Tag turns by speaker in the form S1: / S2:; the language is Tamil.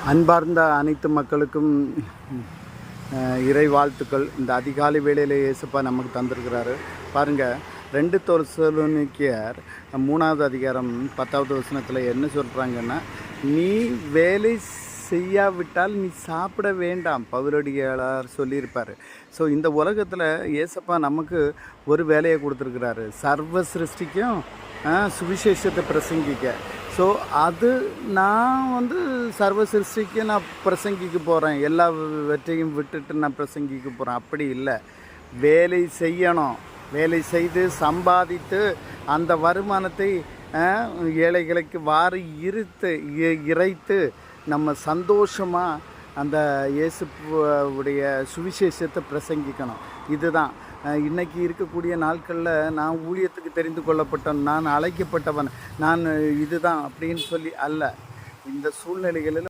S1: அன்பார்ந்த அனைத்து மக்களுக்கும் இறை வாழ்த்துக்கள். இந்த அதிகாலை வேளையில் இயேசுப்பா நமக்கு தந்திருக்கிறாரு பாருங்கள். 2 தெசலோனிக்கேயர் 3வது அதிகாரம் 10வது வசனத்தில் என்ன சொல்கிறாங்கன்னா, நீ வேலை செய்யாவிட்டால் நீ சாப்பிட வேண்டாம், பவுலடியாளர் சொல்லியிருப்பார். ஸோ இந்த உலகத்தில் இயேசுப்பா நமக்கு ஒரு வேலையை கொடுத்துருக்கிறாரு, சர்வ சிருஷ்டிக்கும் சுவிசேஷத்தை பிரசங்கிக்க. ஸோ அது நான் சர்வ சிருஷ்டிக்கு நான் பிரசங்கிக்க போகிறேன், எல்லாவற்றையும் விட்டுட்டு நான் பிரசங்கிக்க போகிறேன், அப்படி இல்லை. வேலை செய்யணும், வேலை செய்து சம்பாதித்து அந்த வருமானத்தை ஏழைகளுக்கு வாரி இறைத்து நம்ம சந்தோஷமாக அந்த இயேசுவுடைய சுவிசேஷத்தை பிரசங்கிக்கணும். இதுதான் இன்றைக்கி இருக்கக்கூடிய நாட்களில் நான் ஊழியத்துக்கு தெரிந்து கொள்ளப்பட்டவன், நான் அழைக்கப்பட்டவன், நான் இதுதான் அப்படின்னு சொல்லி அல்ல. இந்த சூழ்நிலைகளில்